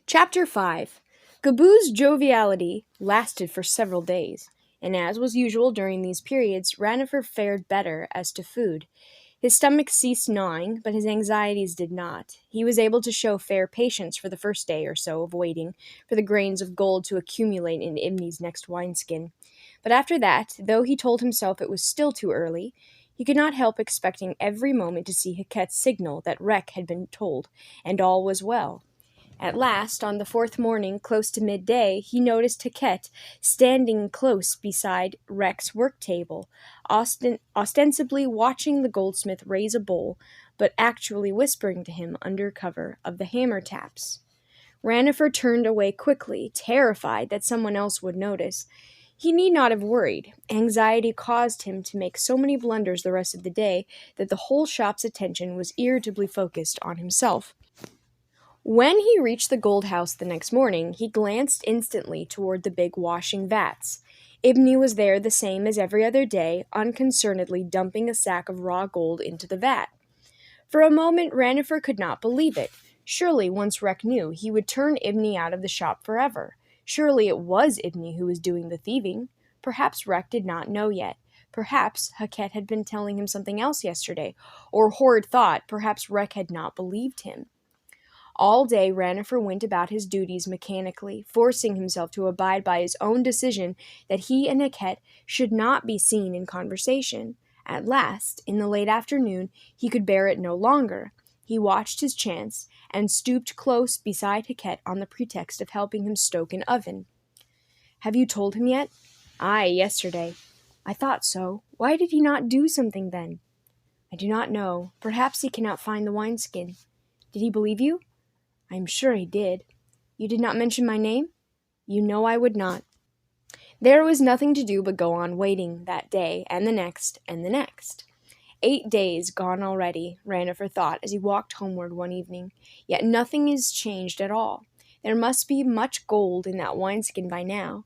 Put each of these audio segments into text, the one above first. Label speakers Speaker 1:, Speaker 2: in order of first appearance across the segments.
Speaker 1: Chapter 5. Gaboo's joviality lasted for several days, and as was usual during these periods, Ranofer fared better as to food. His stomach ceased gnawing, but his anxieties did not. He was able to show fair patience for the first day or so of waiting for the grains of gold to accumulate in Ibni's next wineskin. But after that, though he told himself it was still too early, he could not help expecting every moment to see Hacket's signal that Rek had been told, and all was well. At last, on the fourth morning, close to midday, he noticed Hacket standing close beside Rek's work table, ostensibly watching the goldsmith raise a bowl, but actually whispering to him under cover of the hammer taps. Ranofer turned away quickly, terrified that someone else would notice. He need not have worried. Anxiety caused him to make so many blunders the rest of the day that the whole shop's attention was irritably focused on himself. When he reached the gold house the next morning, he glanced instantly toward the big washing vats. Ibni was there the same as every other day, unconcernedly dumping a sack of raw gold into the vat. For a moment, Ranofer could not believe it. Surely, once Rek knew, he would turn Ibni out of the shop forever. Surely it was Ibni who was doing the thieving. Perhaps Rek did not know yet. Perhaps Hacket had been telling him something else yesterday, or horrid thought, perhaps Rek had not believed him. All day Ranofer went about his duties mechanically, forcing himself to abide by his own decision that he and Hacket should not be seen in conversation. At last, in the late afternoon, he could bear it no longer. He watched his chance, and stooped close beside Hacket on the pretext of helping him stoke an oven. "Have you told him yet?" "Aye, yesterday." "I thought so. Why did he not do something then?" "I do not know. Perhaps he cannot find the wineskin." "Did he believe you?" "I am sure he did." "You did not mention my name?" "You know I would not." There was nothing to do but go on waiting that day, and the next, and the next. 8 days gone already, Ranofer thought as he walked homeward one evening, yet nothing is changed at all. There must be much gold in that wineskin by now.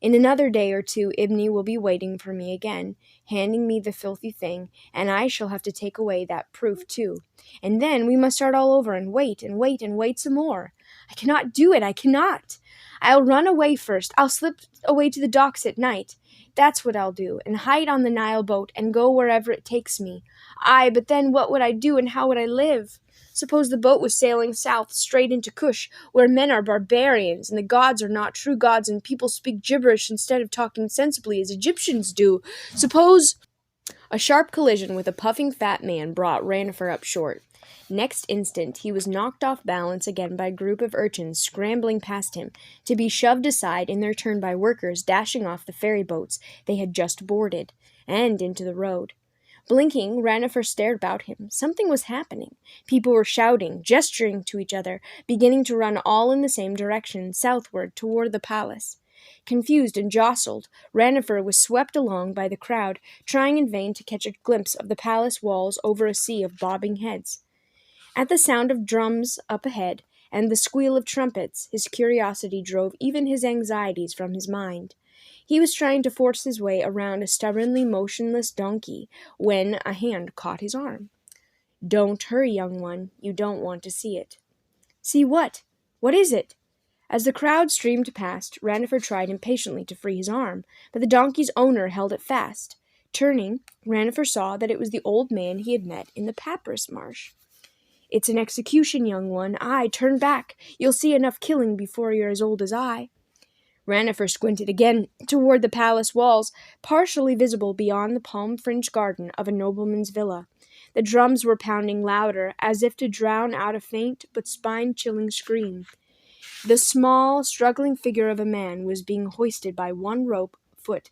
Speaker 1: In another day or two Ibni will be waiting for me again, handing me the filthy thing, and I shall have to take away that proof too. And then we must start all over and wait and wait and wait some more. I cannot do it, I cannot. I'll run away first. I'll slip away to the docks at night. That's what I'll do, and hide on the Nile boat and go wherever it takes me. Aye, but then what would I do and how would I live? Suppose the boat was sailing south straight into Kush, where men are barbarians, and the gods are not true gods, and people speak gibberish instead of talking sensibly as Egyptians do. Suppose... A sharp collision with a puffing fat man brought Ranofer up short. Next instant he was knocked off balance again by a group of urchins scrambling past him, to be shoved aside in their turn by workers dashing off the ferry boats they had just boarded, and into the road. Blinking, Ranofer stared about him. Something was happening. People were shouting, gesturing to each other, beginning to run all in the same direction, southward, toward the palace. Confused and jostled, Ranofer was swept along by the crowd, trying in vain to catch a glimpse of the palace walls over a sea of bobbing heads. At the sound of drums up ahead, and the squeal of trumpets, his curiosity drove even his anxieties from his mind. He was trying to force his way around a stubbornly motionless donkey, when a hand caught his arm. "Don't hurry, young one. You don't want to see it." "See what? What is it?" As the crowd streamed past, Ranofer tried impatiently to free his arm, but the donkey's owner held it fast. Turning, Ranofer saw that it was the old man he had met in the papyrus marsh. "It's an execution, young one. Aye, turn back. You'll see enough killing before you're as old as I." Ranofer squinted again toward the palace walls, partially visible beyond the palm-fringed garden of a nobleman's villa. The drums were pounding louder, as if to drown out a faint but spine-chilling scream. The small, struggling figure of a man was being hoisted by one roped foot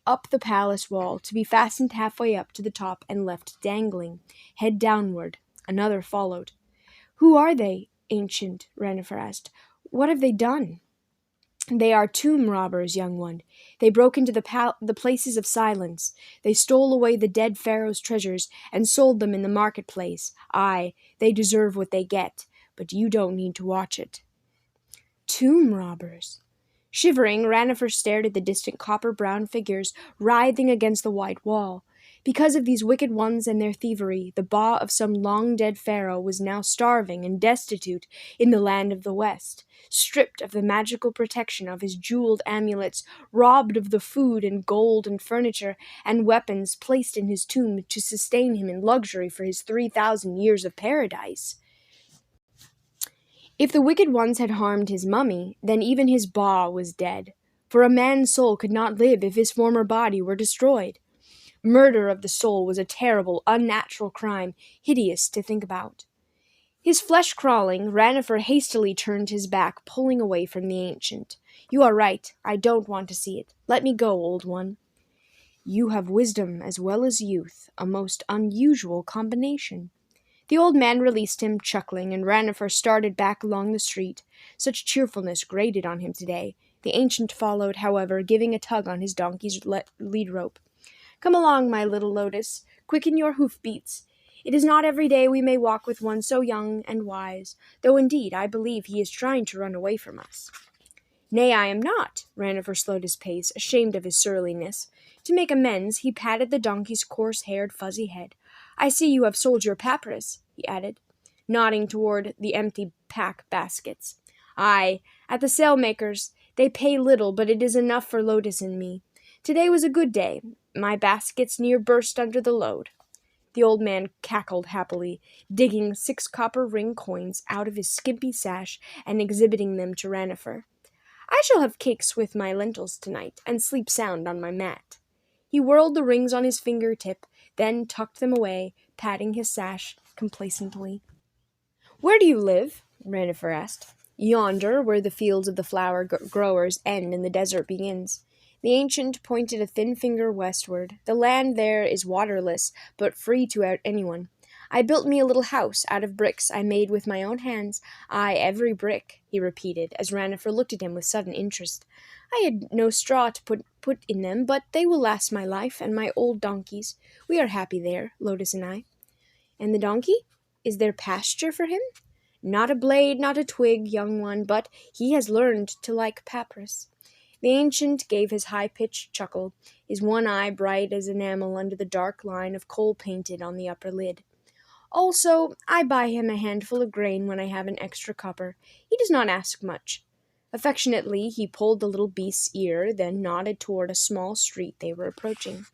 Speaker 1: up the palace wall, to be fastened halfway up to the top and left dangling, head downward. Another followed. "Who are they, ancient?" Ranofer asked. "What have they done?" "They are tomb robbers, young one. They broke into the places of silence. They stole away the dead pharaoh's treasures and sold them in the marketplace. Aye, they deserve what they get, but you don't need to watch it." Tomb robbers. Shivering, Ranofer stared at the distant copper-brown figures writhing against the white wall. Because of these wicked ones and their thievery, the ba of some long-dead pharaoh was now starving and destitute in the land of the West, stripped of the magical protection of his jeweled amulets, robbed of the food and gold and furniture and weapons placed in his tomb to sustain him in luxury for his 3,000 years of paradise. If the wicked ones had harmed his mummy, then even his ba was dead, for a man's soul could not live if his former body were destroyed. Murder of the soul was a terrible, unnatural crime, hideous to think about. His flesh crawling, Ranofer hastily turned his back, pulling away from the ancient. "You are right. I don't want to see it. Let me go, old one." "You have wisdom as well as youth, a most unusual combination." The old man released him, chuckling, and Ranofer started back along the street. Such cheerfulness grated on him today. The ancient followed, however, giving a tug on his donkey's lead rope. "Come along, my little lotus. Quicken your hoof-beats. It is not every day we may walk with one so young and wise, though indeed I believe he is trying to run away from us." "Nay, I am not." Ranofer slowed his pace, ashamed of his surliness. To make amends, he patted the donkey's coarse-haired, fuzzy head. "I see you have sold your papyrus," he added, nodding toward the empty pack baskets. "Aye, at the sailmakers. They pay little, but it is enough for Lotus and me. Today was a good day. My baskets near burst under the load." The old man cackled happily, digging 6 copper ring coins out of his skimpy sash and exhibiting them to Ranofer. "I shall have cakes with my lentils tonight, and sleep sound on my mat." He whirled the rings on his finger-tip, then tucked them away, patting his sash complacently. "Where do you live?" Ranofer asked. "Yonder, where the fields of the flower growers end and the desert begins." The ancient pointed a thin finger westward. "The land there is waterless, but free to anyone. I built me a little house out of bricks I made with my own hands. Aye, every brick," he repeated, as Ranofer looked at him with sudden interest. "I had no straw to put in them, but they will last my life and my old donkey's. We are happy there, Lotus and I." "And the donkey? Is there pasture for him?" "Not a blade, not a twig, young one, but he has learned to like papyrus." The ancient gave his high-pitched chuckle, his one eye bright as enamel under the dark line of coal painted on the upper lid. "Also, I buy him a handful of grain when I have an extra copper. He does not ask much." Affectionately, he pulled the little beast's ear, then nodded toward a small street they were approaching.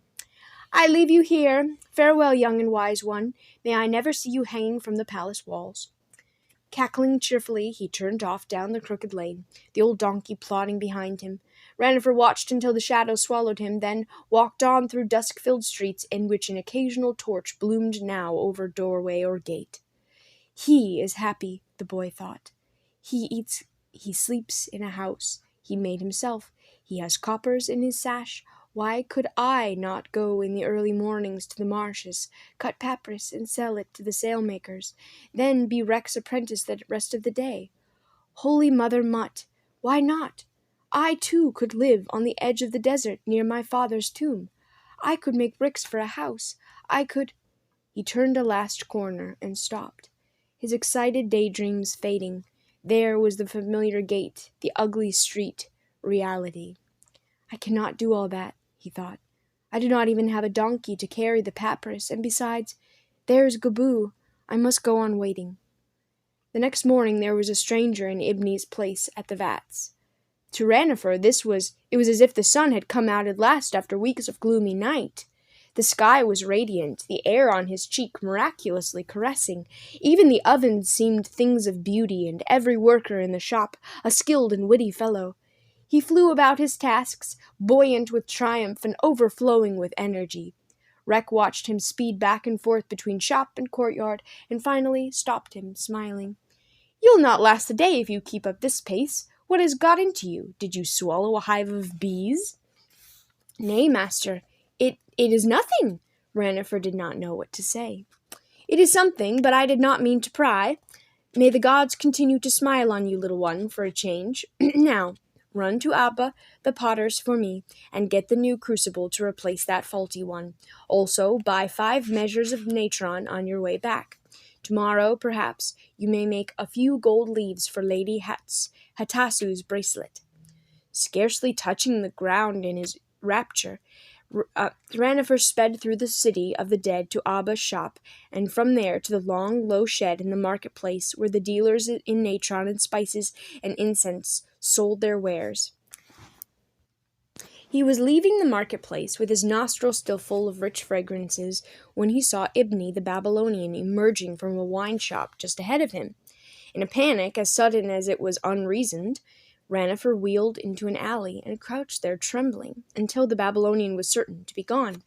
Speaker 1: "I leave you here. Farewell, young and wise one. May I never see you hanging from the palace walls." Cackling cheerfully, he turned off down the crooked lane, the old donkey plodding behind him. Ranofer watched until the shadow swallowed him, then walked on through dusk-filled streets in which an occasional torch bloomed now over doorway or gate. He is happy, the boy thought. He eats, he sleeps in a house he made himself. He has coppers in his sash. Why could I not go in the early mornings to the marshes, cut papyrus and sell it to the sailmakers, then be Rex's apprentice the rest of the day? Holy Mother Mut, why not? I, too, could live on the edge of the desert near my father's tomb. I could make bricks for a house. I could— He turned a last corner and stopped, his excited daydreams fading. There was the familiar gate, the ugly street, reality. "I cannot do all that," he thought. "I do not even have a donkey to carry the papyrus, and besides, there is Goboo. I must go on waiting." The next morning there was a stranger in Ibni's place at the vats. To Ranofer, it was as if the sun had come out at last after weeks of gloomy night. The sky was radiant, the air on his cheek miraculously caressing. Even the ovens seemed things of beauty, and every worker in the shop a skilled and witty fellow. He flew about his tasks, buoyant with triumph and overflowing with energy. Rek watched him speed back and forth between shop and courtyard, and finally stopped him, smiling. "You'll not last the day if you keep up this pace. What has got into you? Did you swallow a hive of bees?" "Nay, master, it is nothing." Ranofer did not know what to say. "It is something, but I did not mean to pry. May the gods continue to smile on you, little one, for a change. Now, run to Abba, the potter's, for me, and get the new crucible to replace that faulty one. Also, buy 5 measures of natron on your way back. Tomorrow, perhaps, you may make a few gold leaves for Lady Hatasu's bracelet." Scarcely touching the ground in his rapture, Ranofer sped through the city of the dead to Abba's shop, and from there to the long, low shed in the marketplace where the dealers in natron and spices and incense sold their wares. He was leaving the marketplace with his nostrils still full of rich fragrances when he saw Ibni the Babylonian emerging from a wine shop just ahead of him. In a panic as sudden as it was unreasoned, Ranofer wheeled into an alley and crouched there trembling until the Babylonian was certain to be gone.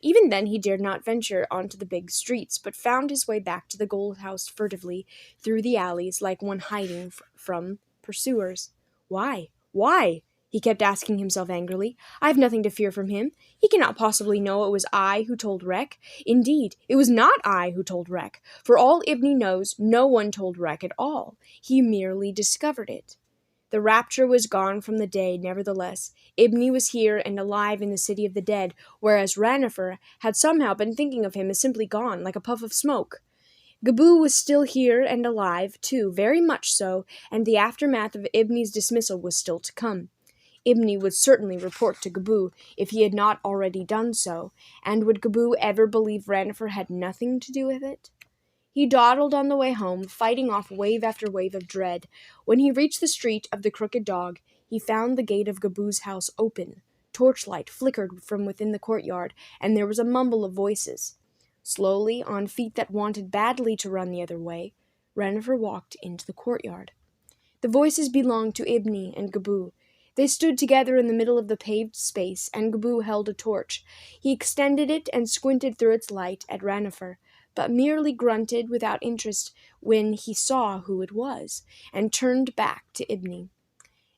Speaker 1: Even then he dared not venture onto the big streets, but found his way back to the gold house furtively through the alleys like one hiding from pursuers. Why? Why? He kept asking himself angrily. I have nothing to fear from him. He cannot possibly know it was I who told Rek. Indeed, it was not I who told Rek. For all Ibni knows, no one told Rek at all. He merely discovered it. The rapture was gone from the day, nevertheless. Ibni was here and alive in the city of the dead, whereas Ranofer had somehow been thinking of him as simply gone, like a puff of smoke. Gaboo was still here and alive, too, very much so, and the aftermath of Ibni's dismissal was still to come. Ibni would certainly report to Gaboo if he had not already done so, and would Gaboo ever believe Ranofer had nothing to do with it? He dawdled on the way home, fighting off wave after wave of dread. When he reached the street of the Crooked Dog, he found the gate of Gaboo's house open. Torchlight flickered from within the courtyard, and there was a mumble of voices. Slowly, on feet that wanted badly to run the other way, Ranofer walked into the courtyard. The voices belonged to Ibni and Gaboo. They stood together in the middle of the paved space, and Gaboo held a torch. He extended it and squinted through its light at Ranofer, but merely grunted without interest when he saw who it was, and turned back to Ibni.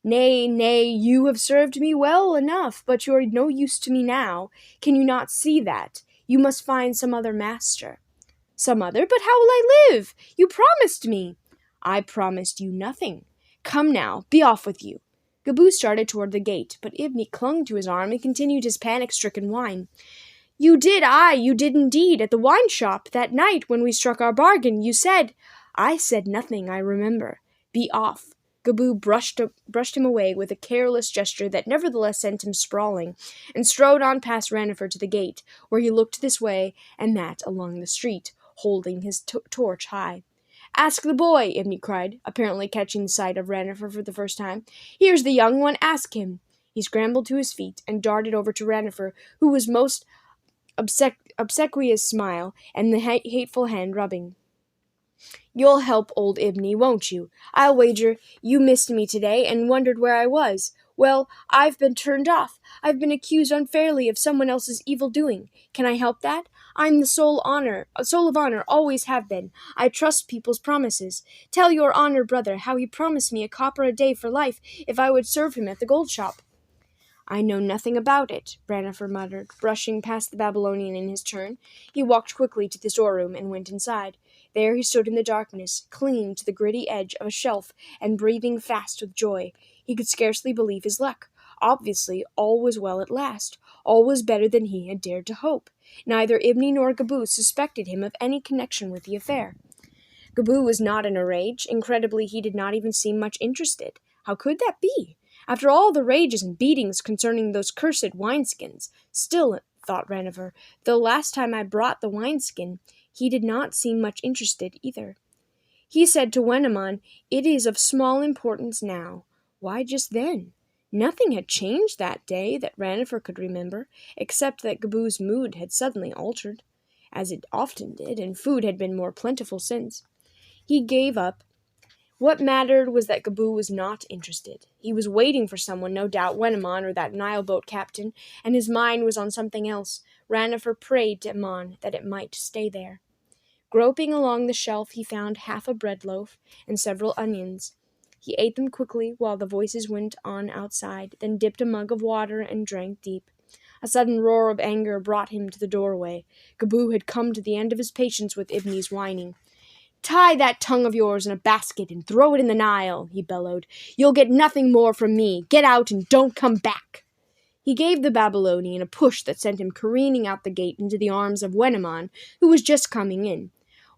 Speaker 1: Nay, nay, you have served me well enough, but you're no use to me now. Can you not see that? You must find some other master. Some other? But how will I live? You promised me. I promised you nothing. Come now, be off with you. Gaboo started toward the gate, but Ibni clung to his arm and continued his panic-stricken whine. You did indeed, at the wine shop, that night when we struck our bargain. You said— I said nothing, I remember. Be off. Gaboo brushed him away with a careless gesture that nevertheless sent him sprawling, and strode on past Ranofer to the gate, where he looked this way and that along the street, holding his torch high. Ask the boy, Ibni cried, apparently catching sight of Ranofer for the first time. Here's the young one, ask him. He scrambled to his feet and darted over to Ranofer, who was most obsequious smile and the hateful hand rubbing. You'll help old Ibni, won't you? I'll wager you missed me today and wondered where I was. Well, I've been turned off. I've been accused unfairly of someone else's evil doing. Can I help that? I'm the soul of honor, always have been. I trust people's promises. Tell your honor brother how he promised me a copper a day for life if I would serve him at the gold shop. I know nothing about it, Ranofer muttered, brushing past the Babylonian in his turn. He walked quickly to the storeroom and went inside. There he stood in the darkness, clinging to the gritty edge of a shelf and breathing fast with joy. He could scarcely believe his luck. Obviously, all was well at last. All was better than he had dared to hope. Neither Ibni nor Gaboo suspected him of any connection with the affair. Gaboo was not in a rage. Incredibly, he did not even seem much interested. How could that be? After all the rages and beatings concerning those cursed wineskins. Still, thought Ranofer, the last time I brought the wineskin, he did not seem much interested either. He said to Wenamon, It is of small importance now. Why just then? Nothing had changed that day that Ranofer could remember, except that Gaboo's mood had suddenly altered, as it often did, and food had been more plentiful since. He gave up. What mattered was that Gaboo was not interested. He was waiting for someone, no doubt Wenamon or that Nile boat captain, and his mind was on something else. Ranofer prayed to Amon that it might stay there. Groping along the shelf, he found half a bread loaf and several onions. He ate them quickly while the voices went on outside, then dipped a mug of water and drank deep. A sudden roar of anger brought him to the doorway. Gaboo had come to the end of his patience with Ibni's whining. Tie that tongue of yours in a basket and throw it in the Nile, he bellowed. You'll get nothing more from me. Get out and don't come back. He gave the Babylonian a push that sent him careening out the gate into the arms of Wenamon, who was just coming in.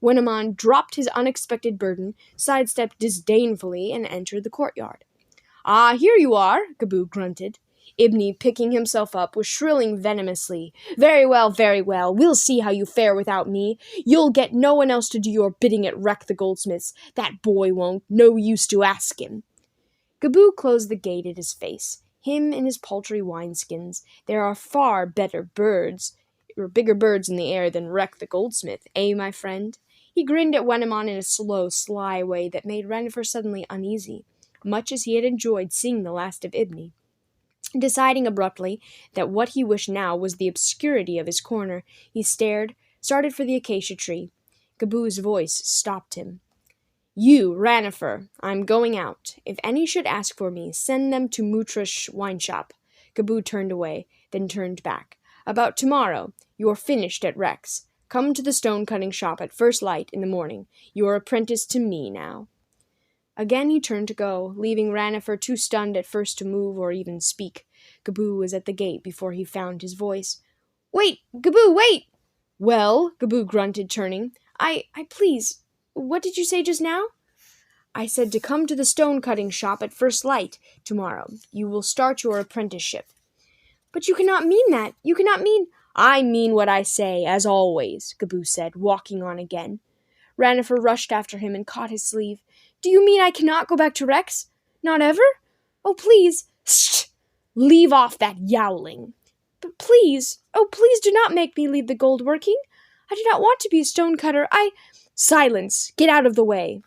Speaker 1: Wenamon dropped his unexpected burden, sidestepped disdainfully, and entered the courtyard. Ah, here you are, Gaboo grunted. Ibni, picking himself up, was shrilling venomously. Very well, we'll see how you fare without me. You'll get no one else to do your bidding at Wreck the goldsmith's. That boy won't. No use to ask him. Gaboo closed the gate at his face. Him and his paltry wineskins. There are far better birds, or bigger birds in the air than Wreck the goldsmith, my friend? He grinned at Wenamon in a slow, sly way that made Ranofer suddenly uneasy, much as he had enjoyed seeing the last of Ibni. Deciding abruptly that what he wished now was the obscurity of his corner, he started for the acacia tree. Gaboo's voice stopped him. You, Ranofer, I'm going out. If any should ask for me, send them to Mutra's wine shop. Gaboo turned away, then turned back. About tomorrow, you're finished at Rex. Come to the stone-cutting shop at first light in the morning. You're apprenticed to me now. Again he turned to go, leaving Ranofer too stunned at first to move or even speak. Gaboo was at the gate before he found his voice. Wait, Gaboo, wait! Well, Gaboo grunted, turning. I please, what did you say just now? I said to come to the stone-cutting shop at first light tomorrow. You will start your apprenticeship. But you cannot mean that. You cannot mean... I mean what I say, as always, Gaboo said, walking on again. Ranofer rushed after him and caught his sleeve. Do you mean I cannot go back to Rex? Not ever? Oh, please. Shh! Leave off that yowling. But please, please do not make me leave the gold working. I do not want to be a stone-cutter. Silence! Get out of the way!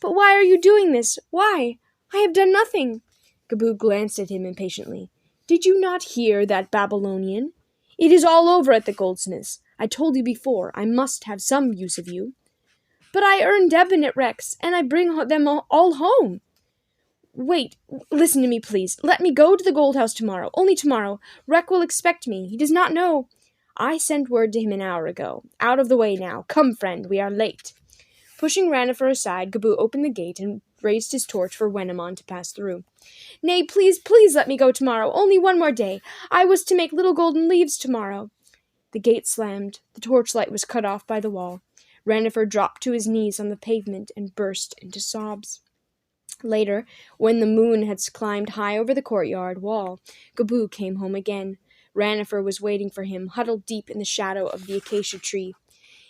Speaker 1: But why are you doing this? Why? I have done nothing. Gaboo glanced at him impatiently. Did you not hear that Babylonian? It is all over at the goldsmith's. I told you before, I must have some use of you. But I earn Debon at Rex, and I bring them all home. Wait, listen to me, please. Let me go to the gold house tomorrow, only tomorrow. Rex will expect me. He does not know. I sent word to him an hour ago. Out of the way now. Come, friend, we are late. Pushing Ranofer aside, Gaboo opened the gate and raised his torch for Wenamon to pass through. Nay, please let me go tomorrow. Only one more day. I was to make little golden leaves tomorrow. The gate slammed. The torchlight was cut off by the wall. Ranofer dropped to his knees on the pavement and burst into sobs. Later, when the moon had climbed high over the courtyard wall, Gaboo came home again. Ranofer was waiting for him, huddled deep in the shadow of the acacia tree.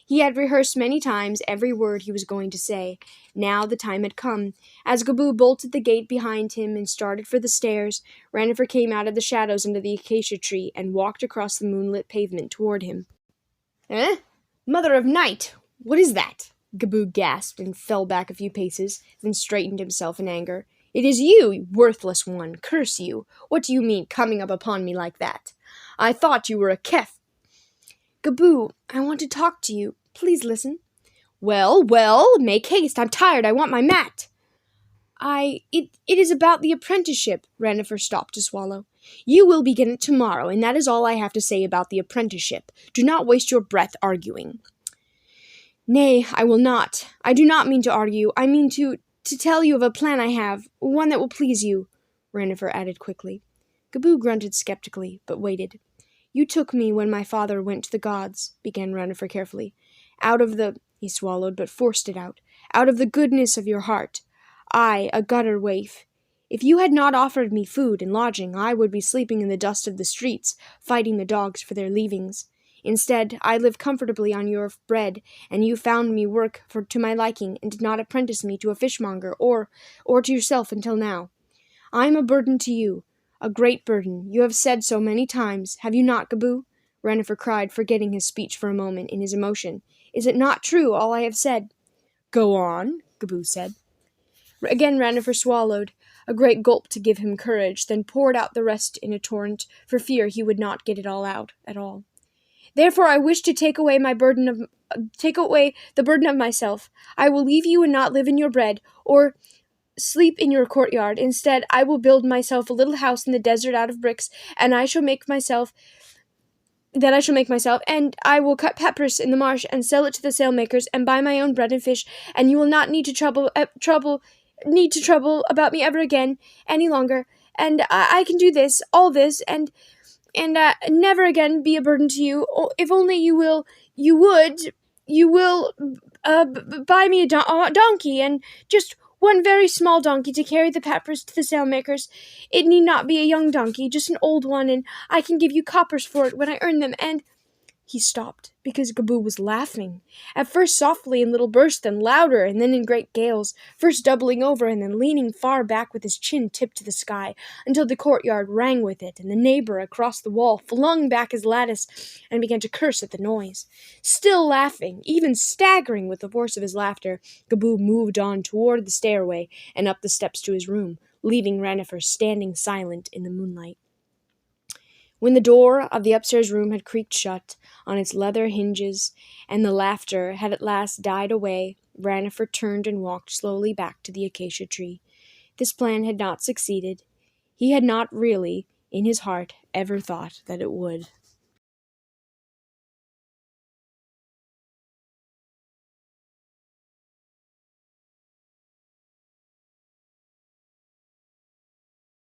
Speaker 1: He had rehearsed many times every word he was going to say. Now the time had come. As Gaboo bolted the gate behind him and started for the stairs, Ranofer came out of the shadows under the acacia tree and walked across the moonlit pavement toward him. Eh? Mother of night! What is that? Gaboo gasped and fell back a few paces, then straightened himself in anger. It is you, worthless one! Curse you! What do you mean, coming up upon me like that? I thought you were a kef. Gaboo, I want to talk to you. Please listen. Well, make haste. I'm tired. I want my mat. It is about the apprenticeship. Ranofer stopped to swallow. You will begin it tomorrow, and that is all I have to say about the apprenticeship. Do not waste your breath arguing. Nay, I will not. I do not mean to argue. I mean to tell you of a plan I have, one that will please you, Ranofer added quickly. Gaboo grunted skeptically, but waited. You took me when my father went to the gods, began Ranofer carefully. He swallowed, but forced it out of the goodness of your heart. I, a gutter waif. If you had not offered me food and lodging, I would be sleeping in the dust of the streets, fighting the dogs for their leavings. Instead, I lived comfortably on your bread, and you found me work to my liking, and did not apprentice me to a fishmonger or to yourself until now. I am a burden to you, a great burden. You have said so many times, have you not, Gaboo? Ranofer cried, forgetting his speech for a moment in his emotion. Is it not true, all I have said? Go on, Gaboo said. Again Ranofer swallowed, a great gulp to give him courage, then poured out the rest in a torrent, for fear he would not get it all out at all. Therefore I wish to take away the burden of myself. I will leave you and not live in your bread, or sleep in your courtyard. Instead, I will build myself a little house in the desert out of bricks, and I shall make myself, and I will cut peppers in the marsh and sell it to the sailmakers, and buy my own bread and fish, and you will not need to trouble about me ever again, any longer, and I can do this, all this, and never again be a burden to you. If only you will buy me a donkey, and just One very small donkey to carry the peppers to the sailmakers. It need not be a young donkey, just an old one, and I can give you coppers for it when I earn them, and—" He stopped, because Gaboo was laughing, at first softly in little bursts, then louder, and then in great gales, first doubling over and then leaning far back with his chin tipped to the sky, until the courtyard rang with it, and the neighbor across the wall flung back his lattice and began to curse at the noise. Still laughing, even staggering with the force of his laughter, Gaboo moved on toward the stairway and up the steps to his room, leaving Ranofer standing silent in the moonlight. When the door of the upstairs room had creaked shut on its leather hinges, and the laughter had at last died away, Ranofer turned and walked slowly back to the acacia tree. This plan had not succeeded. He had not really, in his heart, ever thought that it would.